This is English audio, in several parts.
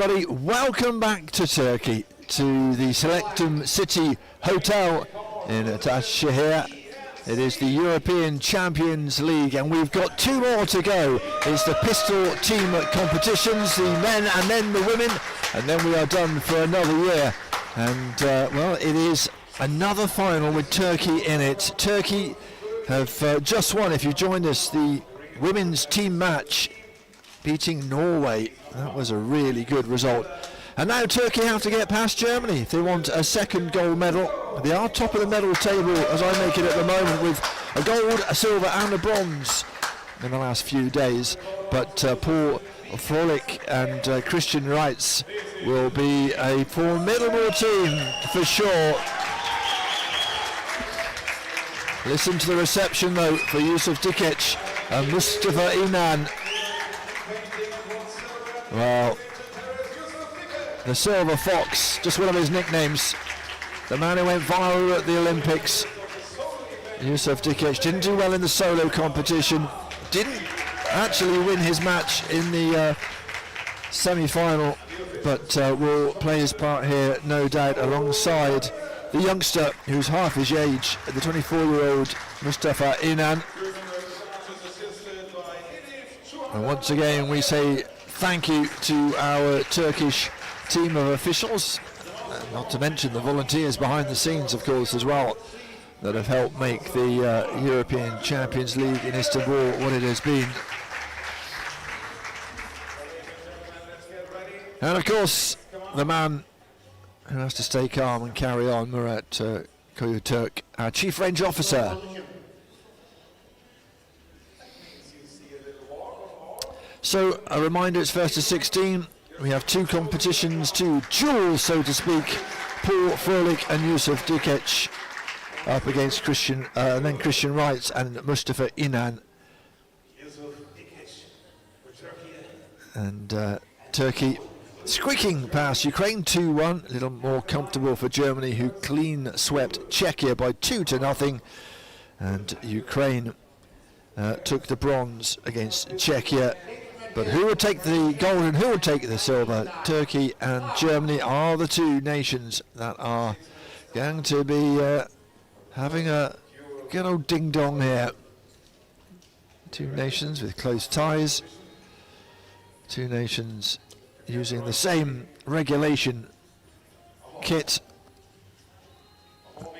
everybody, welcome back to Turkey, to the Selectum City Hotel in Ataşehir. It is the European Champions League and we've got 2 more to go. It's the pistol team competitions, the men and then the women, and then we are done for another year. And well, it is another final with Turkey in it. Turkey have just won, if you joined us, the women's team match, beating Norway. That was a really good result. And now Turkey have to get past Germany if they want a second gold medal. They are top of the medal table as I make it at the moment, with a gold, a silver and a bronze in the last few days. But Paul Frolich and Christian Reitz will be a formidable team for sure. Listen to the reception though for Yusuf Dikec and Mustafa Inan. Well, the Silver Fox, just one of his nicknames. The man who went viral at the Olympics. Yusuf Dikec didn't do well in the solo competition. Didn't actually win his match in the semi-final, but will play his part here, no doubt, alongside the youngster who's half his age, the 24-year-old Mustafa Inan. And once again, we say thank you to our Turkish team of officials, not to mention the volunteers behind the scenes, of course, as well, that have helped make the European Champions League in Istanbul what it has been. And of course, the man who has to stay calm and carry on, Murat Koyuturk, our Chief Range Officer. So a reminder, it's first to 16. We have 2 competitions, 2 duels, so to speak. Paul Frolich and Yusuf Dikec up against Christian Reitz and Mustafa Inan. And Turkey squeaking past Ukraine 2-1, a little more comfortable for Germany, who clean swept Czechia by 2-0. And Ukraine took the bronze against Czechia. But who would take the gold and who would take the silver? Turkey and Germany are the 2 nations that are going to be having a good old ding-dong here. 2 nations with close ties. 2 nations using the same regulation kit.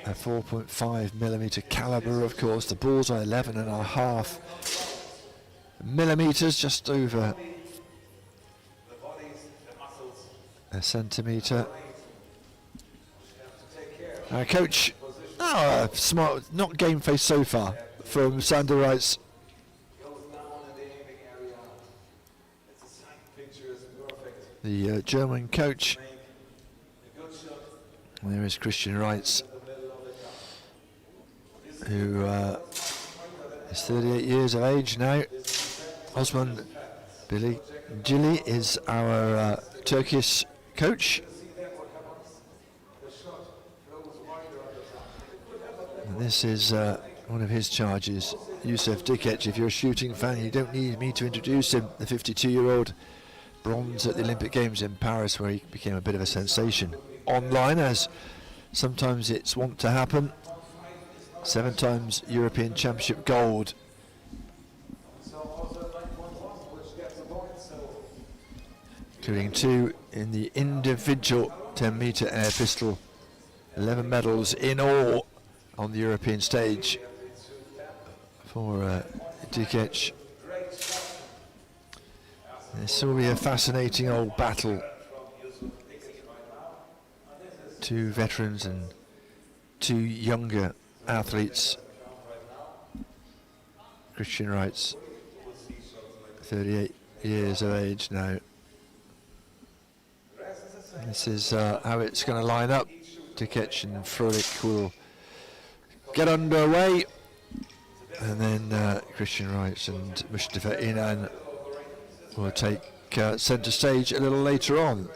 A 4.5mm caliber, of course. The balls are 11.5 millimeters, just over a centimetre. Our coach, smart, not game face so far from Sander Reitz. The German coach. And there is Christian Reitz, who is 38 years of age now. Osman Bilicili is our Turkish coach. And this is one of his charges, Yusuf Dikec. If you're a shooting fan, you don't need me to introduce him, the 52-year-old, bronze at the Olympic Games in Paris, where he became a bit of a sensation online, as sometimes it's wont to happen. 7 times European Championship gold. Including 2 in the individual 10-metre air pistol. 11 medals in all on the European stage for Dikec. This will be a fascinating old battle. 2 veterans and 2 younger athletes. Christian Reitz, 38 years of age now. This is how it's going to line up. Dikec and Frolich will get underway, and then Christian Reitz and Mustafa Inan will take centre stage a little later on.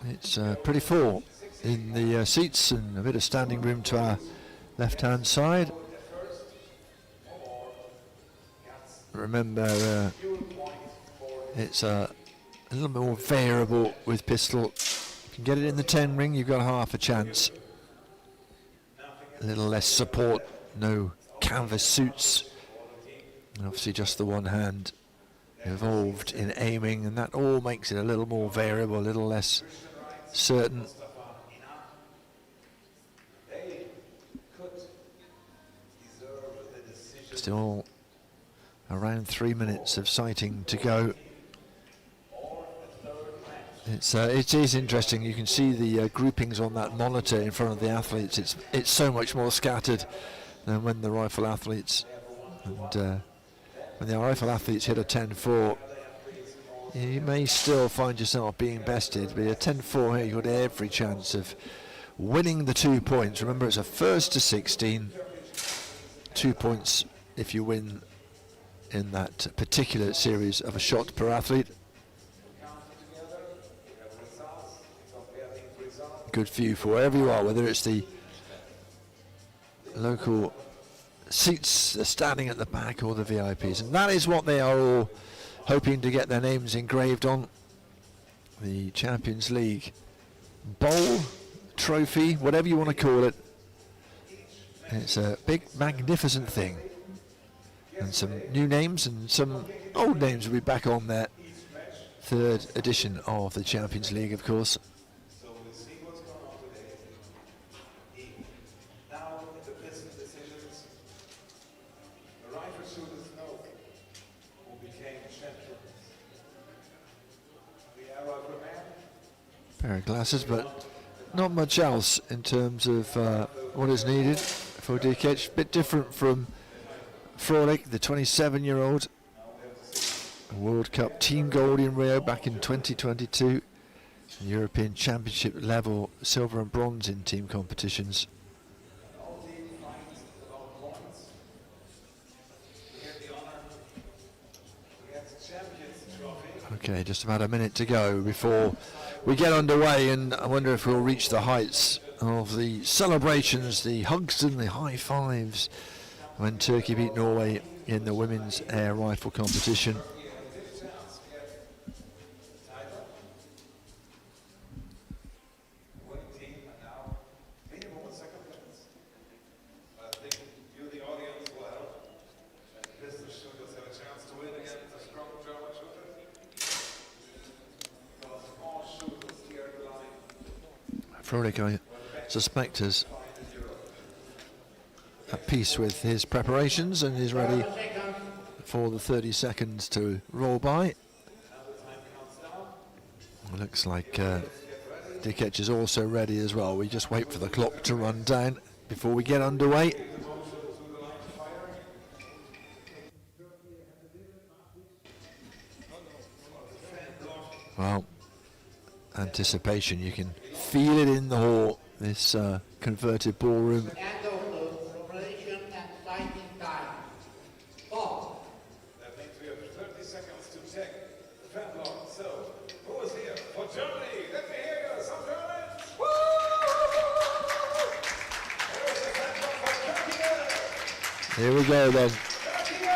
It's pretty full in the seats, and a bit of standing room to our left-hand side. Remember, it's a little bit more variable with pistol. If you can get it in the 10 ring, you've got half a chance. A little less support, no canvas suits, and obviously just the one hand involved in aiming, and that all makes it a little more variable, a little less certain. Still around 3 minutes of sighting to go. It is interesting. You can see the groupings on that monitor in front of the athletes. It's so much more scattered than when the rifle athletes, and when the rifle athletes hit a 10-4, you may still find yourself being bested, but a 10-4 here, you've got every chance of winning the 2 points. Remember, it's a first to 16, 2 points if you win in that particular series of a shot per athlete. Good view for wherever you are, whether it's the local seats standing at the back or the VIPs, and that is what they are all hoping to get their names engraved on. The Champions League bowl, trophy, whatever you want to call it. It's a big, magnificent thing, and some new names and some old names will be back on that 3rd edition of the Champions League, of course. Pair of glasses, but not much else in terms of what is needed for Dikec. A bit different from Frolich, the 27-year-old World Cup team gold in Rio back in 2022, European Championship level silver and bronze in team competitions. Okay, just about a minute to go before we get underway, and I wonder if we'll reach the heights of the celebrations, the hugs and the high fives when Turkey beat Norway in the women's air rifle competition. Frolich, I suspect, is at peace with his preparations and is ready for the 30 seconds to roll by. It looks like Dikec is also ready as well. We just wait for the clock to run down before we get underway. Well, anticipation, you can feel it in the hall, this converted ballroom. That means we have 30 seconds to check the fan log. So, who is here for Germany? Let me hear you, some Germans! Woo! There is the fan log for Turkey. Here we go then,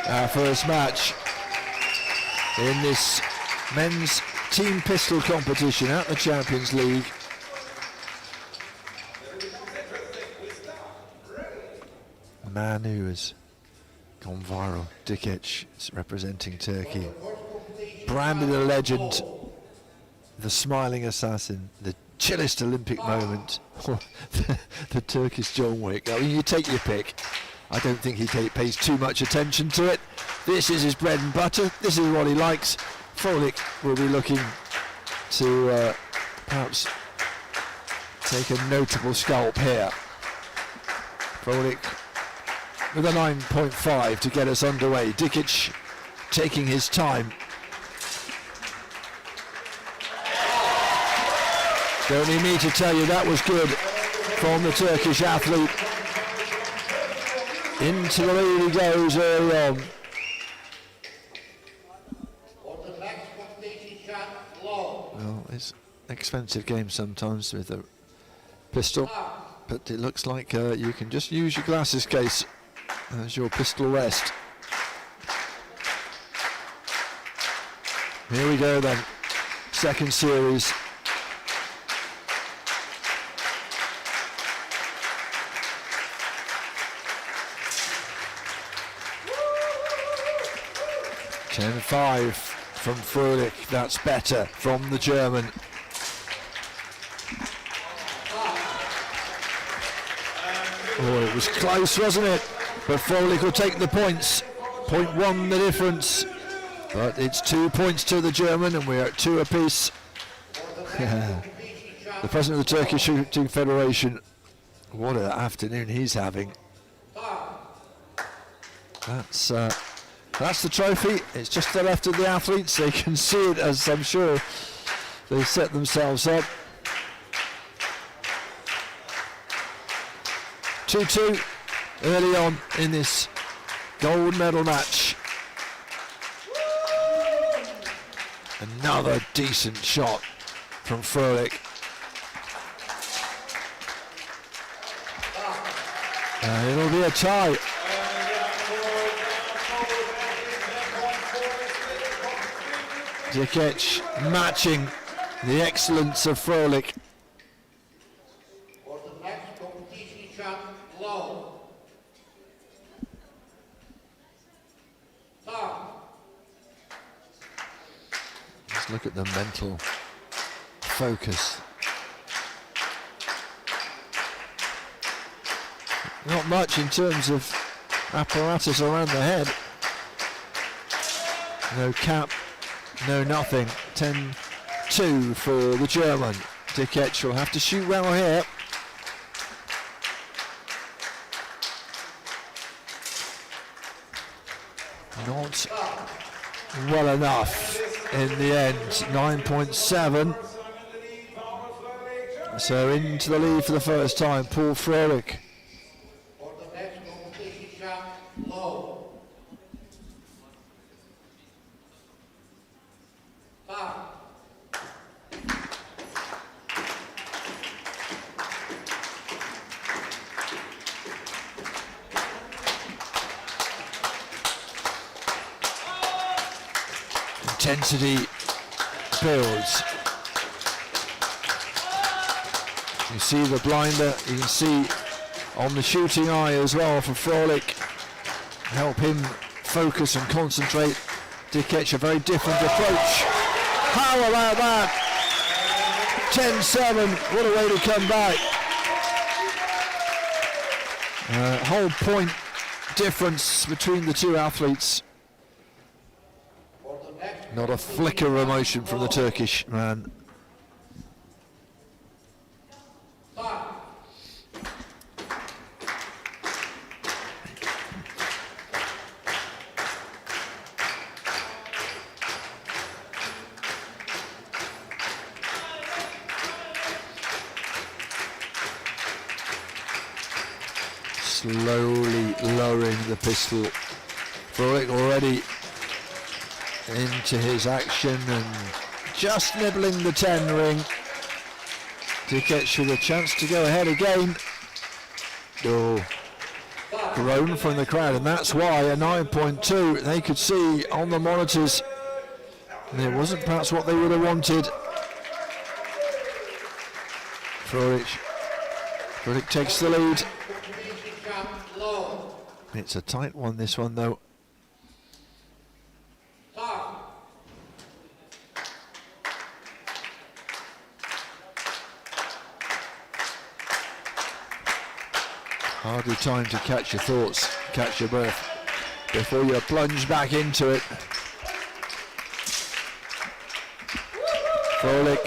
our first match in this men's team pistol competition at the Champions League. A man who has gone viral, Dikec, is representing Turkey. Branded a legend, the smiling assassin, the chillest Olympic moment, the Turkish John Wick. I mean, you take your pick. I don't think he pays too much attention to it. This is his bread and butter. This is what he likes. Frolich will be looking to perhaps take a notable scalp here. Frolich with a 9.5 to get us underway. Dikec taking his time. Don't need me to tell you that was good from the Turkish athlete. Into the lead he goes early on. Well, it's an expensive game sometimes with the pistol, but it looks like you can just use your glasses case as your pistol rest. Here we go then, second series. (10-5) from Frolich, that's better from the German. Oh, it was close, wasn't it? But Frolich will take the points. 0.1 the difference. But it's 2 points to the German, and we're at 2 apiece. The president of the Turkish Shooting Federation, what an afternoon he's having. That's the trophy. It's just the left of the athletes. They can see it, as I'm sure they set themselves up. 2-2 early on in this gold medal match. Another decent shot from Frolich. And it'll be a tie. Dikec matching the excellence of Frolich. For the next competition, low. Let's look at the mental focus. Not much in terms of apparatus around the head. No cap, no nothing. 10-2 for the German. Dikec will have to shoot well here. Not well enough in the end. 9.7. So into the lead for the first time, Paul Frolich. For the next competition, low. Intensity builds. You see the blinder, you can see on the shooting eye as well for Frolich. Help him focus and concentrate. Dikec, a very different approach. How about that? 10-7, what a way to come back. Whole point difference between the two athletes. Not a flicker of emotion from the Turkish man. Slowly lowering the pistol. Frolich already into his action and just nibbling the 10 ring. Dikec with a chance to go ahead again. Oh, groan from the crowd, and that's why a 9.2 they could see on the monitors. And it wasn't perhaps what they would have wanted. Frolich takes the lead. It's a tight one, this one though. Hardly time to catch your thoughts, catch your breath before you plunge back into it. Frolich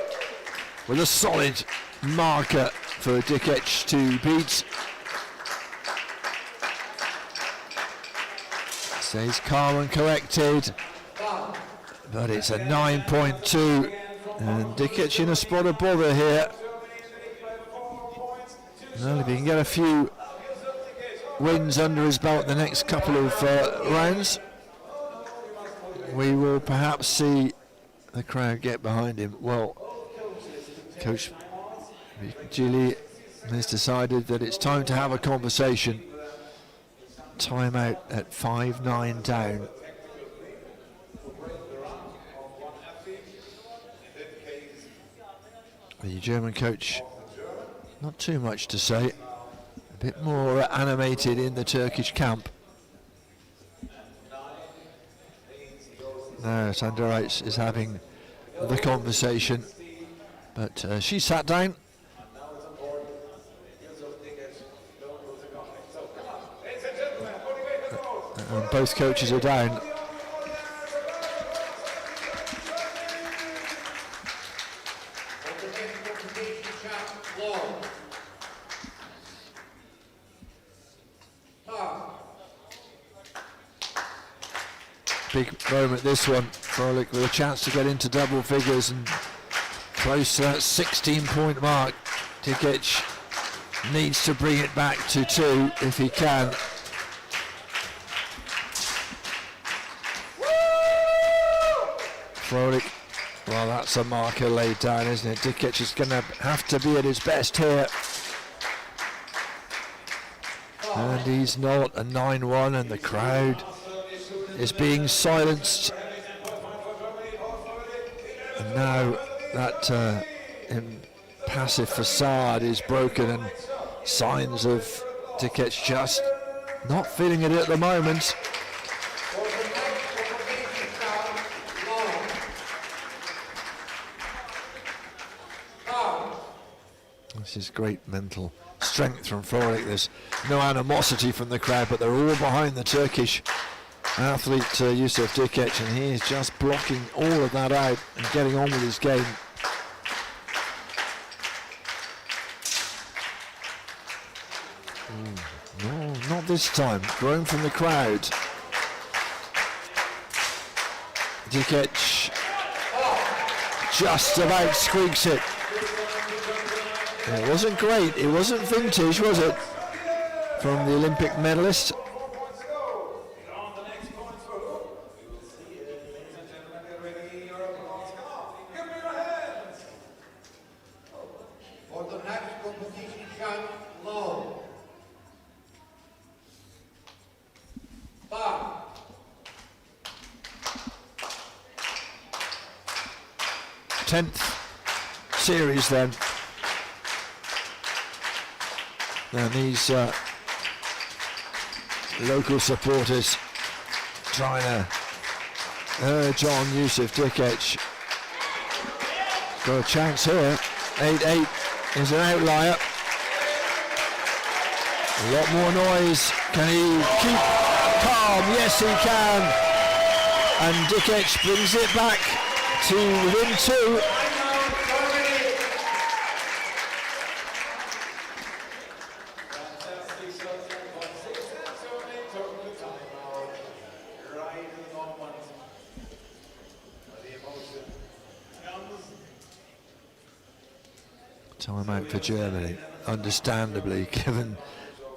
with a solid marker for Dikec to beat. Stays calm and collected, but it's a 9.2, and Dikec in a spot of bother here. Well, if he can get a few wins under his belt the next couple of rounds, we will perhaps see the crowd get behind him. Well, Coach Gili has decided that it's time to have a conversation. Timeout at 5-9 down. The German coach, not too much to say, a bit more animated in the Turkish camp. Now Reitz is having the conversation, but she sat down. And both coaches are down. Big moment this one. Frolich with a chance to get into double figures and close to that 16-point mark. Dikec needs to bring it back to 2 if he can. Frolich, well, that's a marker laid down, isn't it? Dikec is going to have to be at his best here. And he's not. A 9-1, and the crowd is being silenced. And now that impassive facade is broken, and signs of Dikec just not feeling it at the moment. This is great mental strength from Frolich. There's no animosity from the crowd, but they're all behind the Turkish athlete Yusuf Dikec, and he is just blocking all of that out and getting on with his game. No, not this time. Grown from the crowd. Dikec just about squeaks it. It wasn't great, it wasn't vintage, was it? From the Olympic medalist. For the next competition shot, low. 5. 10th series then. And these local supporters trying to urge on Yusuf Dikec. Got a chance here. 8-8 is an outlier. A lot more noise. Can he keep calm? Yes, he can. And Dikec brings it back to within 2. Time out for Germany, understandably, given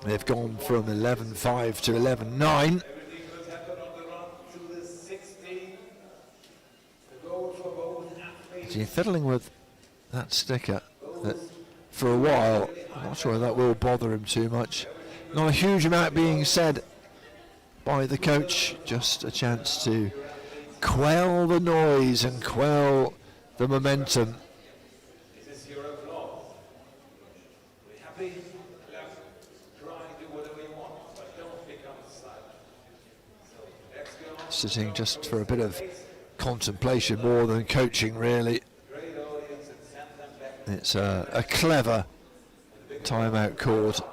they've gone from 11-5 to 11-9. So you're fiddling with that sticker that for a while. I'm not sure that will bother him too much. Not a huge amount being said by the coach, just a chance to quell the noise and quell the momentum. Sitting just for a bit of contemplation more than coaching, really. It's a clever timeout called.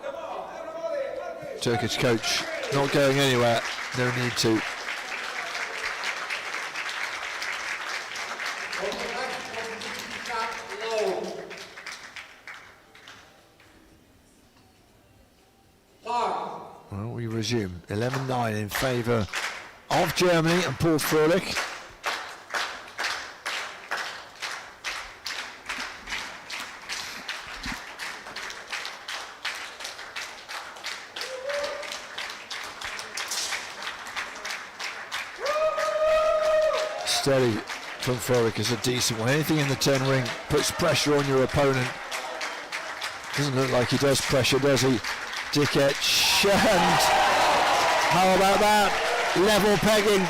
Turkish coach not going anywhere, no need to. Well, we resume 11-9 in favour of Germany and Paul Frolich. Steady from Frolich is a decent one. Anything in the 10 ring puts pressure on your opponent. Doesn't look like he does pressure, does he? Dikec, and how about that? Level pegging.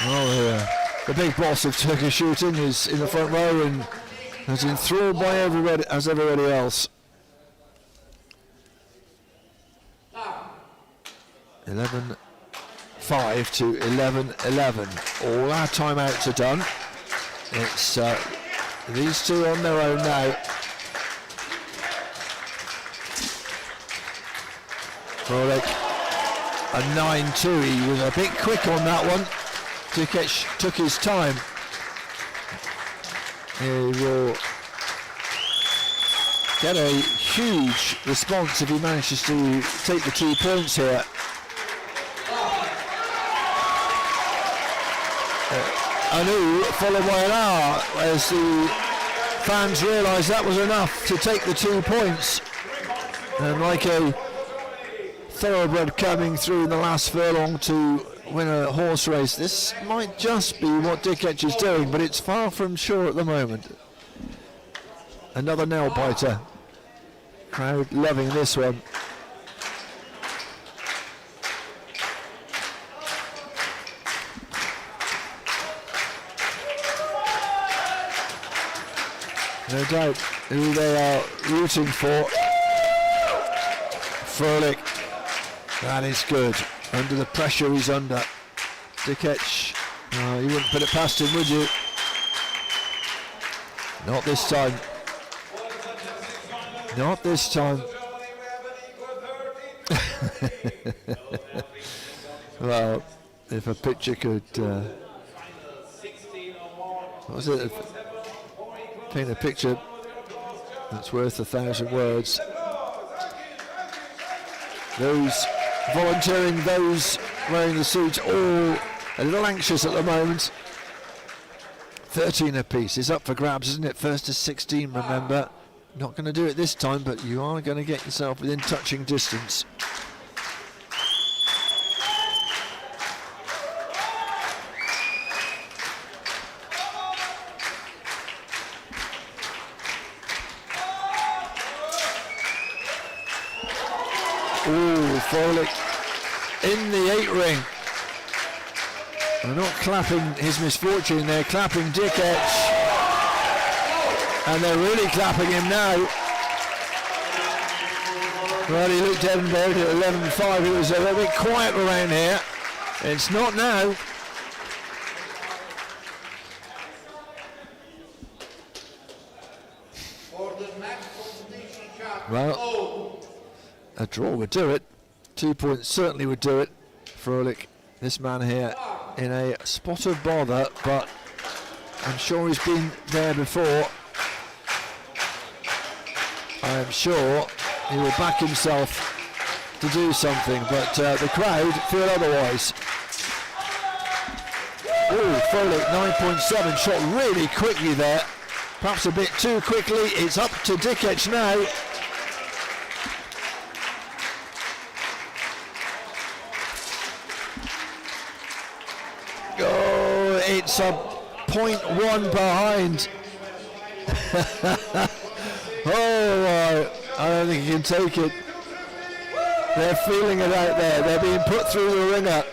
Oh yeah, the big boss of Turkish shooting is in the front row and is enthralled by everybody else. 11-5 to 11-11. All our timeouts are done. It's these two on their own now. Frolich, a 9-2. He was a bit quick on that one. Dikec took his time. He will get a huge response if he manages to take the 2 points here. Anu followed by an hour as the fans realised that was enough to take the 2 points. And like a thoroughbred coming through in the last furlong to win a horse race, this might just be what Dikec is doing, but it's far from sure at the moment. Another nail biter. Crowd loving this one. No doubt who they are rooting for. Frolich. That is good. Under the pressure he's under. Dikec. You wouldn't put it past him, would you? Not this time. Not this time. Well, if a picture could... what was it? Paint a picture that's worth 1,000 words. Those volunteering, those wearing the suits, all a little anxious at the moment. 13 apiece is up for grabs, isn't it? First to 16, remember. Not going to do it this time, but you are going to get yourself within touching distance. Ooh, Frolich in the 8 ring. They're not clapping his misfortune, they're clapping Dikec. And they're really clapping him now. Well, he looked at Edinburgh at 11-5. It was a little bit quiet around here. It's not now. Well, a draw would do it. 2 points certainly would do it. Frolich, this man here, in a spot of bother, but I'm sure he's been there before. I'm sure he will back himself to do something, but the crowd feel otherwise. Oh, Frolich 9.7, shot really quickly there. Perhaps a bit too quickly. It's up to Dikec now. Oh, it's a 0.1 behind. Oh, I don't think he can take it. They're feeling it out there. They're being put through the ringer.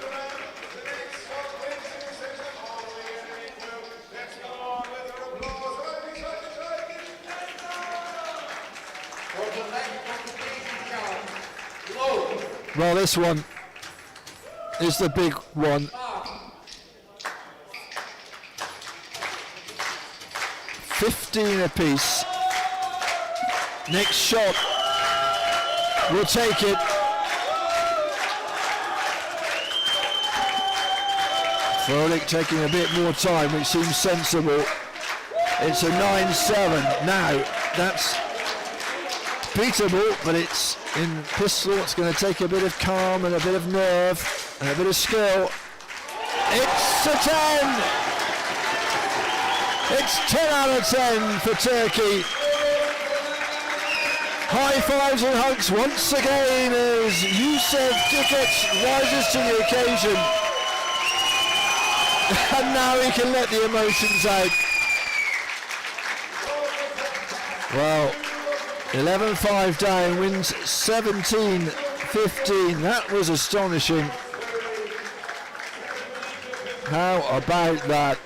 Well, this one is the big one. 15 apiece. Next shot, we'll take it. Frolich taking a bit more time, which seems sensible. It's a 9-7. Now, that's beatable, but it's in pistol. It's going to take a bit of calm and a bit of nerve and a bit of skill. It's a 10. It's 10 out of 10 for Turkey. High fives and hugs once again as Dikec rises to the occasion. And now he can let the emotions out. Well, 11-5 down, wins 17-15. That was astonishing. How about that?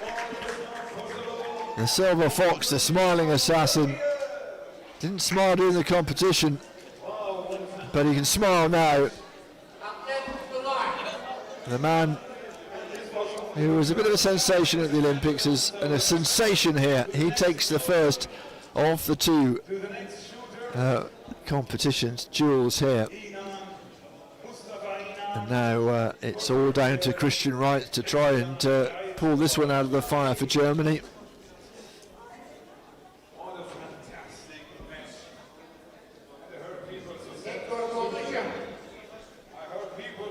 The Silver Fox, the smiling assassin, didn't smile during the competition, but he can smile now. The man who was a bit of a sensation at the Olympics is a sensation here. He takes the first of the two competitions, duels here. And now it's all down to Christian Reitz to try and pull this one out of the fire for Germany.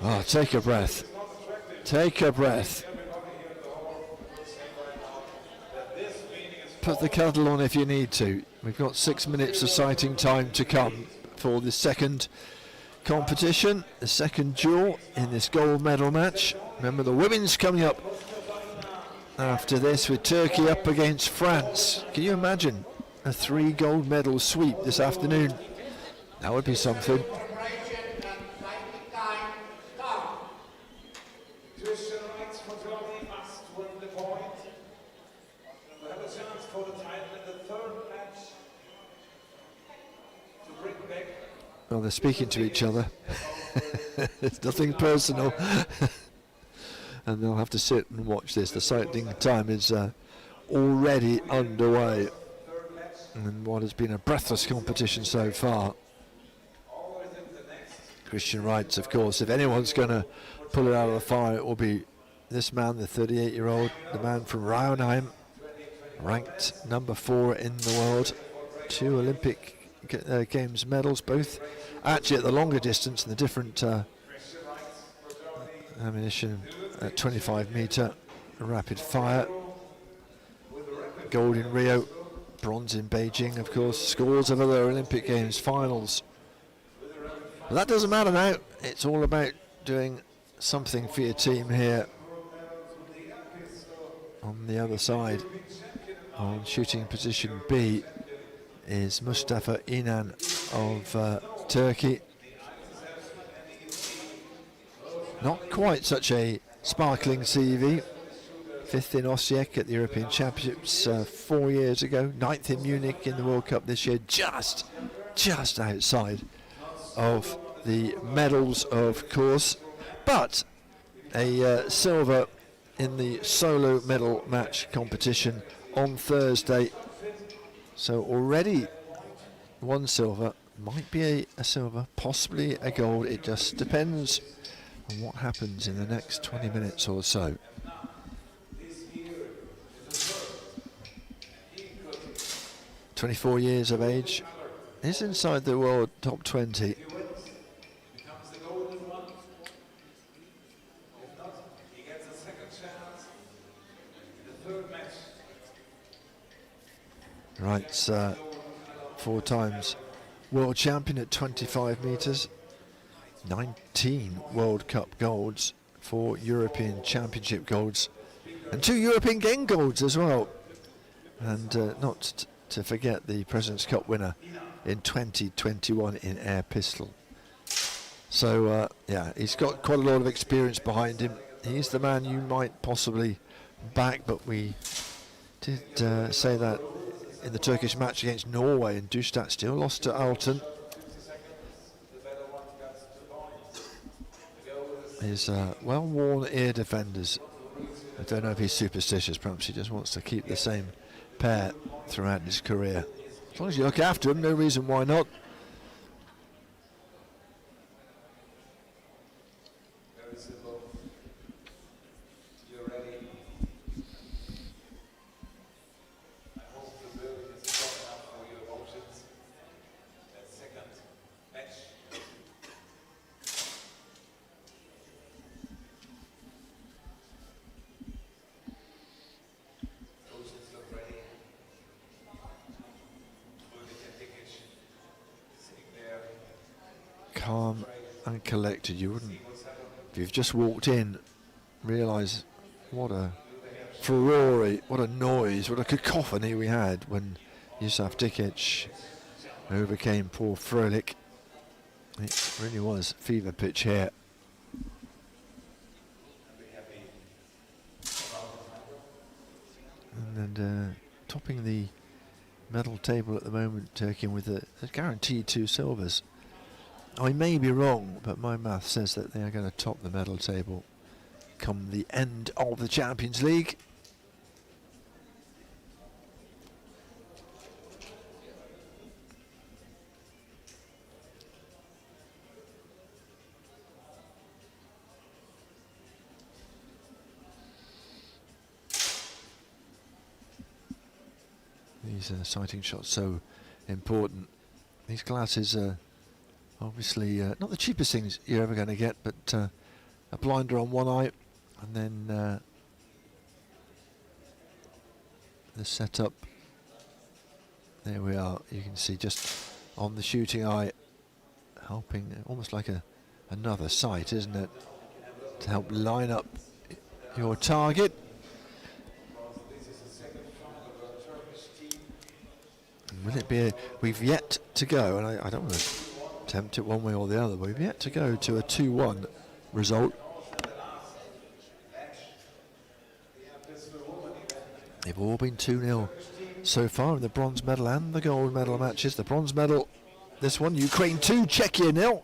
Oh, take a breath. Take a breath. Put the kettle on if you need to. We've got 6 minutes of sighting time to come for the second competition, the second duel in this gold medal match. Remember, the women's coming up after this with Turkey up against France. Can you imagine a 3 gold medal sweep this afternoon? That would be something. Well, they're speaking to each other. It's nothing personal. And they'll have to sit and watch this. The sighting time is already underway. And what has been a breathless competition so far. Christian Reitz, of course, if anyone's going to pull it out of the fire, it will be this man, the 38-year-old, the man from Rauenheim, ranked number 4 in the world. 2 Olympic Games medals, both actually at the longer distance and the different ammunition at 25-meter rapid fire. Gold in Rio, bronze in Beijing, of course, scores of other Olympic Games finals. But that doesn't matter now. It's all about doing something for your team here. On the other side, on shooting position B, is Mustafa Inan of Turkey. Not quite such a sparkling CV. 5th in Osijek at the European Championships 4 years ago. 9th in Munich in the World Cup this year. Just outside of the medals, of course. But a silver in the solo medal match competition on Thursday. So already 1 silver, might be a silver, possibly a gold. It just depends on what happens in the next 20 minutes or so. "24 years of age, is inside the world top 20. Right, 4 times world champion at 25 metres, 19 World Cup golds, 4 European Championship golds, and 2 European Game golds as well. And not to forget the President's Cup winner in 2021 in air pistol. So yeah, he's got quite a lot of experience behind him. He's the man you might possibly back, but we did say that in the Turkish match against Norway, and Dustat still lost to Alton. His well-worn ear defenders. I don't know if he's superstitious, perhaps he just wants to keep the same pair throughout his career. As long as you look after him, no reason why not. calm and collected. You wouldn't, if you've just walked in, realise what a furore, what a noise, what a cacophony we had when Dikec overcame poor Frolich. It really was fever pitch here. And topping the medal table at the moment, Turkey with a guaranteed 2 silvers. I may be wrong, but my math says that they are going to top the medal table come the end of the Champions League. These sighting shots so important. These glasses are obviously not the cheapest things you're ever going to get, but a blinder on one eye, and then the setup. There we are. You can see just on the shooting eye, helping, almost like another sight, isn't it, to help line up your target. Will it be we've yet to go, and I don't want to tempt it one way or the other, but we've yet to go to a 2-1 result. They've all been 2-0 so far in the bronze medal and the gold medal matches. The bronze medal, this one, Ukraine 2, Czechia 0.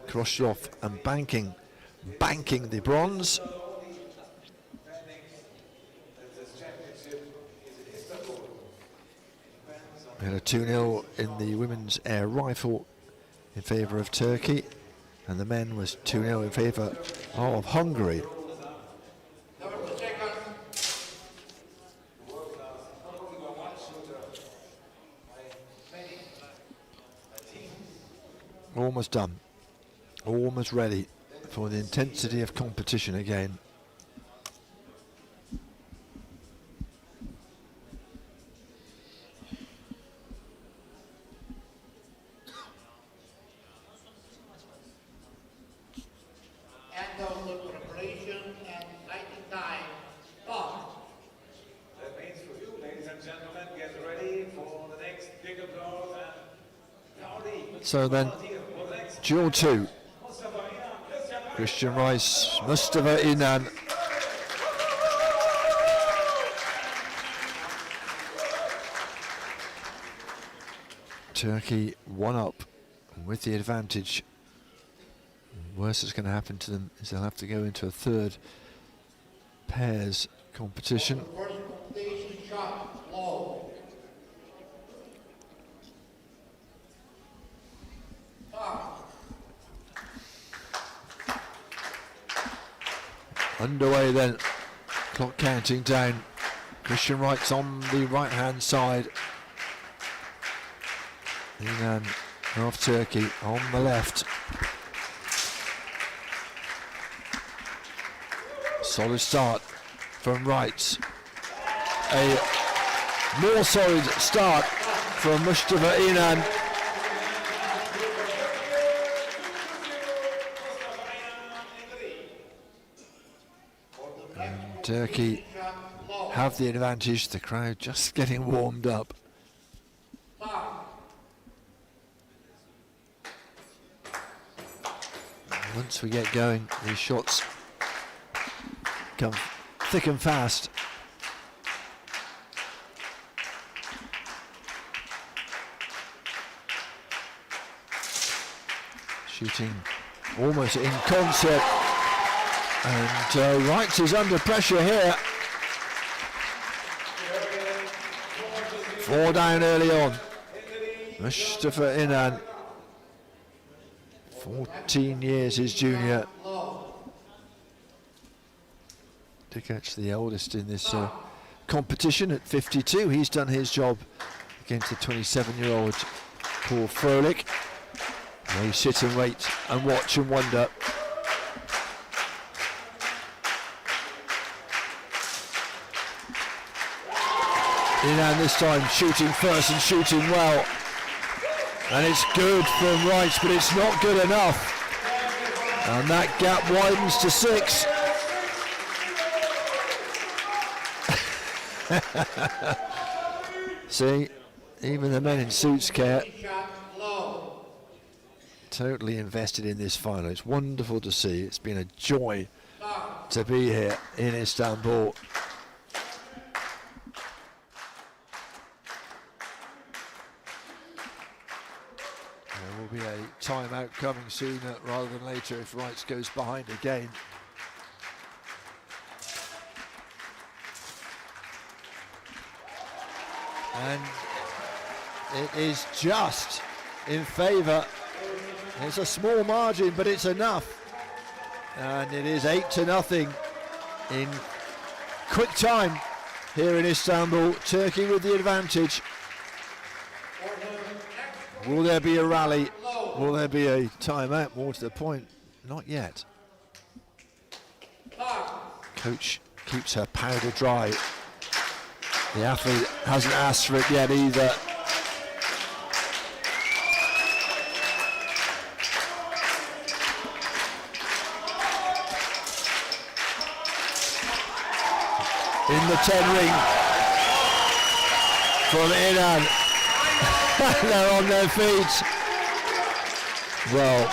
Khrushchev and banking the bronze. We had a 2-0 in the women's air rifle in favour of Turkey, and the men was 2-0 in favour of Hungary. Almost done, almost ready for the intensity of competition again. So then, duel 2. Christian Reitz, Mustafa Inan. Turkey 1 up with the advantage. The worst that's going to happen to them is they'll have to go into a third pairs competition. Underway then, clock counting down. Christian Reitz on the right hand side. Inan of Turkey on the left. Solid start from Reitz. A more solid start from Mustafa Inan. Turkey have the advantage, the crowd just getting warmed up. Once we get going, these shots come thick and fast. Shooting almost in concert. And Reitz is under pressure here. 4 down early on. Mustafa Inan, 14 years his junior. Dikec, the eldest in this competition at 52. He's done his job against the 27-year-old Paul Frolich. They sit and wait and watch and wonder. Inan this time shooting first and shooting well. And it's good from Reitz, but it's not good enough. And that gap widens to 6. See, even the men in suits care totally invested in this final. It's wonderful to see. It's been a joy to be here in Istanbul. There will be a timeout coming sooner rather than later if Reitz goes behind again. And it is just in favour. It's a small margin, but it's enough. And it is 8-0 in quick time here in Istanbul. Turkey with the advantage. Will there be a rally? Will there be a timeout? More to the point, not yet. Coach keeps her powder dry. The athlete hasn't asked for it yet either. In the 10 ring from Inan. They're on their feet. Well,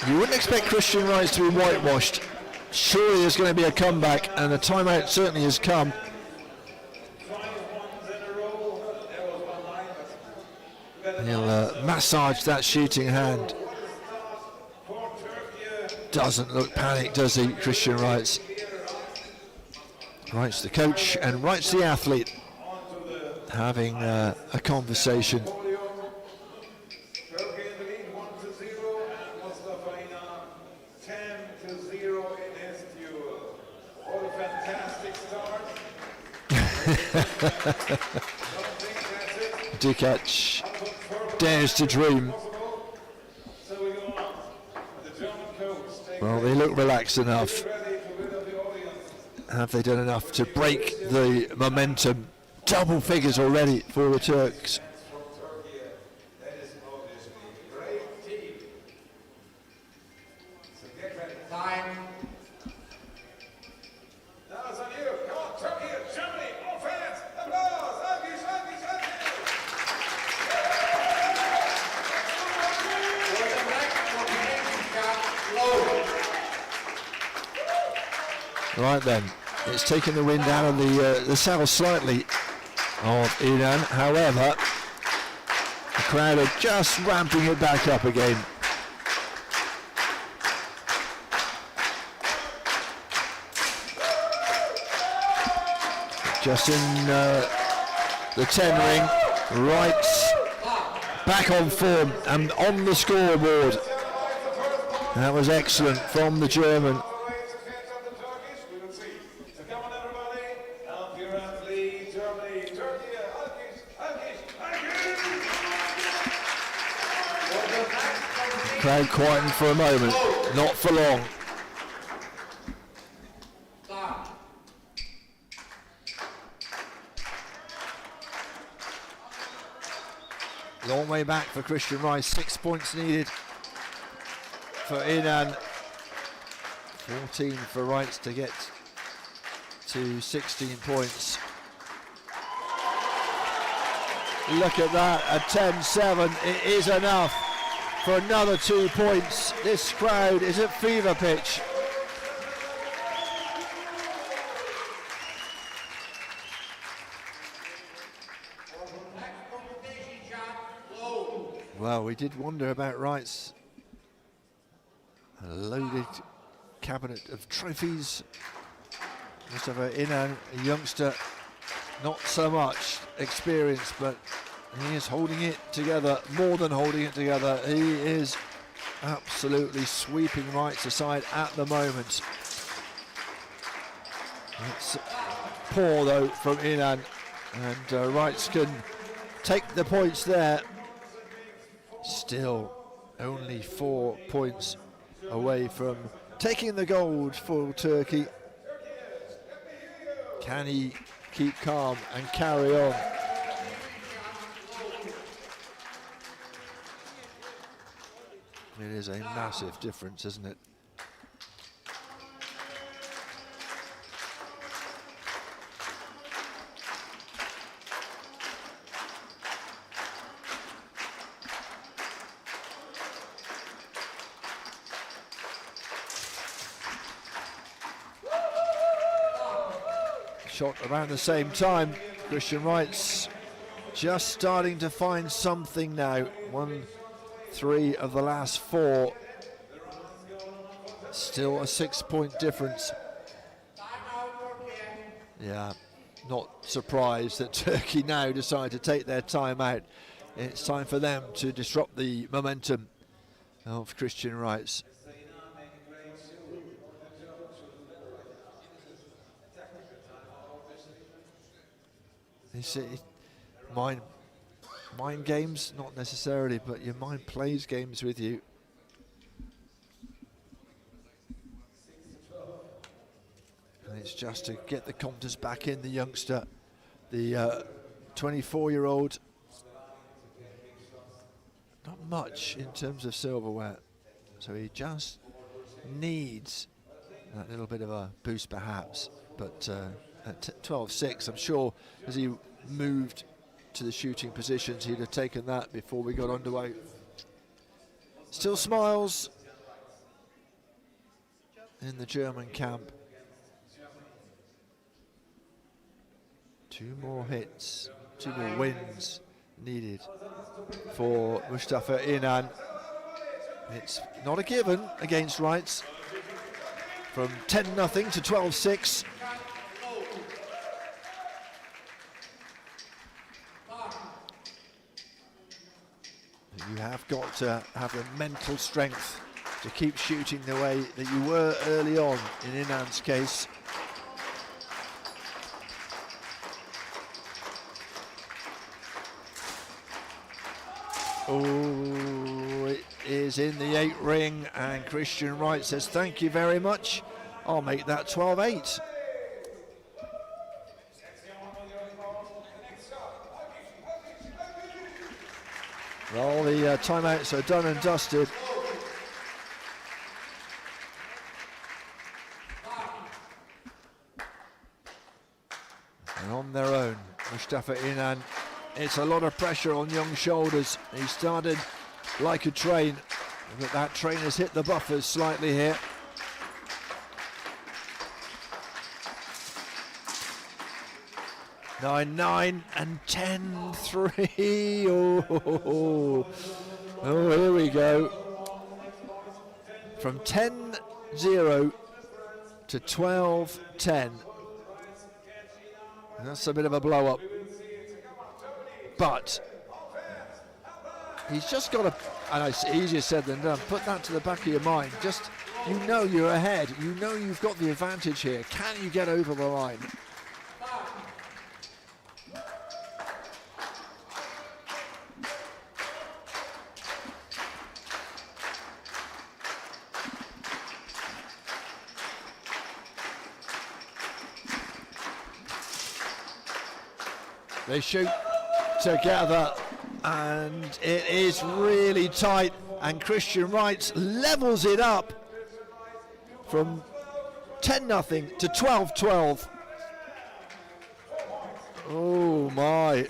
you wouldn't expect Christian Reitz to be whitewashed. Surely there's going to be a comeback, and the timeout certainly has come. He'll massage that shooting hand. Doesn't look panicked, does he, Christian Reitz? Reitz the coach and Reitz the athlete having a conversation. Dikec dares to dream. Well, they look relaxed enough. Have they done enough to break the momentum? Double figures already for the Turks. Right then, it's taken the wind out of the sails slightly of Inan. However, the crowd are just ramping it back up again. Just in the 10 ring, Reitz back on form and on the scoreboard. That was excellent from the German. Crowd quietened for a moment, not for long. Long way back for Christian Reitz. 6 points needed for Inan. 14 for Reitz to get to 16 points. Look at that, a 10-7. It is enough for another 2 points. This crowd is at fever pitch. Well, we did wonder about Reitz. A loaded cabinet of trophies. Must have Inan, a youngster, not so much experience, but he is holding it together, more than holding it together. He is absolutely sweeping Reitz aside at the moment. It's poor though from Inan, and Reitz can take the points there. Still only 4 points away from taking the gold for Turkey. Can he keep calm and carry on? It is a massive difference, isn't it? Shot around the same time. Christian Reitz just starting to find something now. 1-3 of the last 4. Still a 6-point difference. Yeah, not surprised that Turkey now decide to take their time out. It's time for them to disrupt the momentum of Christian Reitz. You see, mind games, not necessarily, but your mind plays games with you. And it's just to get the confidence back in the youngster, the 24-year-old. Not much in terms of silverware, so he just needs that little bit of a boost perhaps, but at 12-6, I'm sure as he moved to the shooting positions, he'd have taken that before we got underway. Still smiles in the German camp. 2 more hits, 2 more wins needed for Mustafa Inan. It's not a given against Reitz. From 10-0 to 12-6. You have got to have the mental strength to keep shooting the way that you were early on in Inan's case. Oh, it is in the 8 ring, and Christian Reitz says, thank you very much. I'll make that 12-8. Well, the timeouts are done and dusted. And on their own, Mustafa Inan. It's a lot of pressure on young shoulders. He started like a train, but that train has hit the buffers slightly here. Nine and 10-3. Oh, here we go. From 10-0 to 12-10. That's a bit of a blow up. But he's just got to, and it's easier said than done, put that to the back of your mind. Just, you know you're ahead. You know you've got the advantage here. Can you get over the line? They shoot together, and it is really tight, and Christian Reitz levels it up from 10-0 to 12-12. Oh my.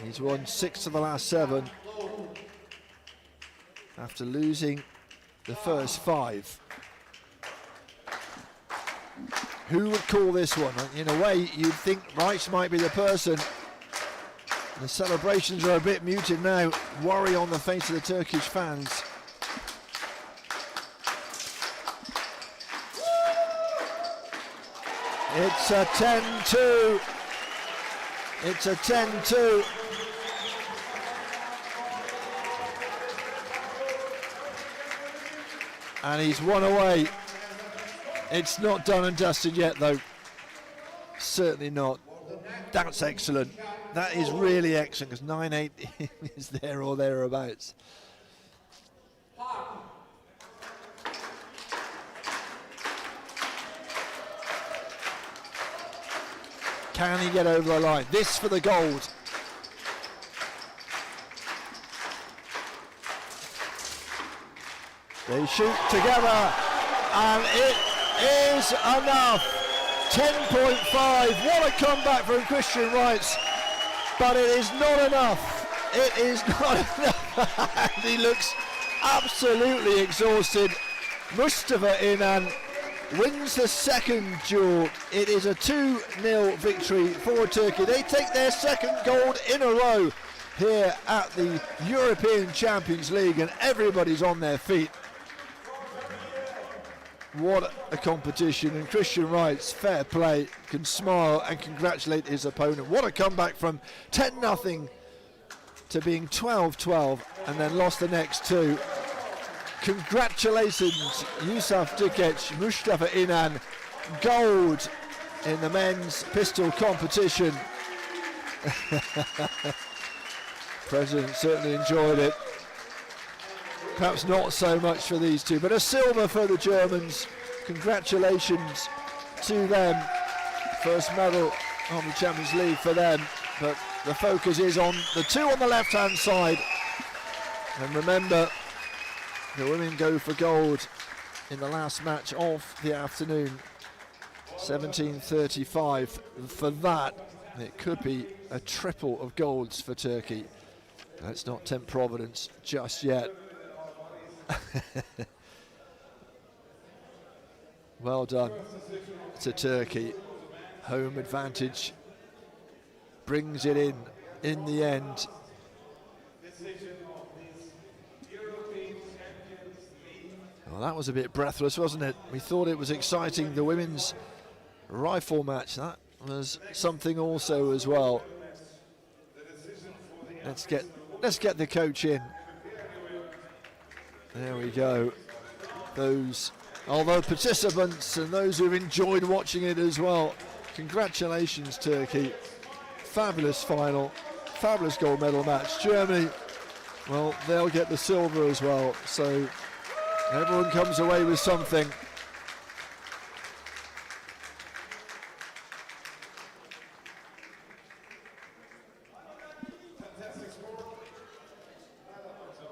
He's won 6 of the last 7 after losing the first 5. Who would call this one? In a way, you'd think Reitz might be the person. The celebrations are a bit muted now. Worry on the face of the Turkish fans. It's a 10-2. It's a 10-2. And he's one away. It's not done and dusted yet, though. Certainly not. That's excellent. That is really excellent, because 9-8 is there or thereabouts. Can he get over the line? This for the gold. They shoot together, and it is enough. 10.5. What a comeback from Christian Reitz, but it is not enough. It is not enough. And he looks absolutely exhausted. Mustafa Inan wins the second duel. It is a 2-0 victory for Turkey. They take their second gold in a row here at the European Champions League, and everybody's on their feet. What a competition, and Christian Reitz, fair play, can smile and congratulate his opponent. What a comeback from 10-0 to being 12-12 and then lost the next two. Congratulations, Yusuf Dikec, Mustafa Inan, gold in the men's pistol competition. President certainly enjoyed it. Perhaps not so much for these two, but a silver for the Germans. Congratulations to them. First medal on the Champions League for them, but the focus is on the two on the left-hand side. And remember, the women go for gold in the last match of the afternoon, 17:35. For that, it could be a triple of golds for Turkey. Let's not tempt Providence just yet. Well done to Turkey. Home advantage brings it in the end. Well, that was a bit breathless, wasn't it? We thought it was exciting, the women's rifle match. That was something also as well. Let's get the coach in. There we go. Those are the participants and those who've enjoyed watching it as well. Congratulations, Turkey. Fabulous final, fabulous gold medal match. Germany, well, they'll get the silver as well. So everyone comes away with something.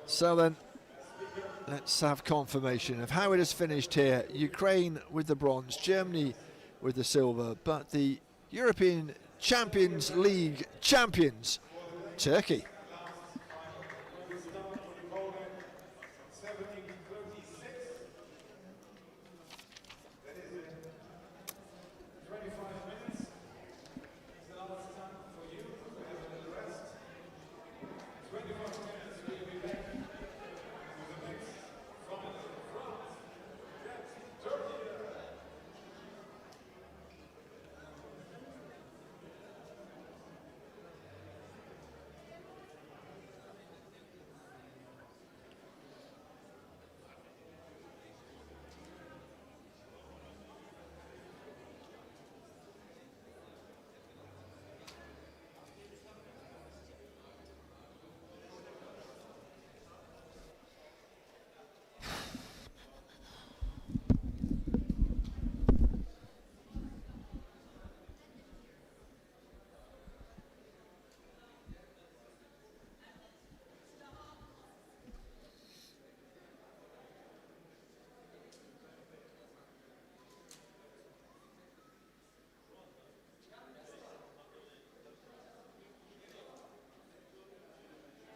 So then, let's have confirmation of how it has finished here. Ukraine with the bronze, Germany with the silver, but the European Champions League champions, Turkey.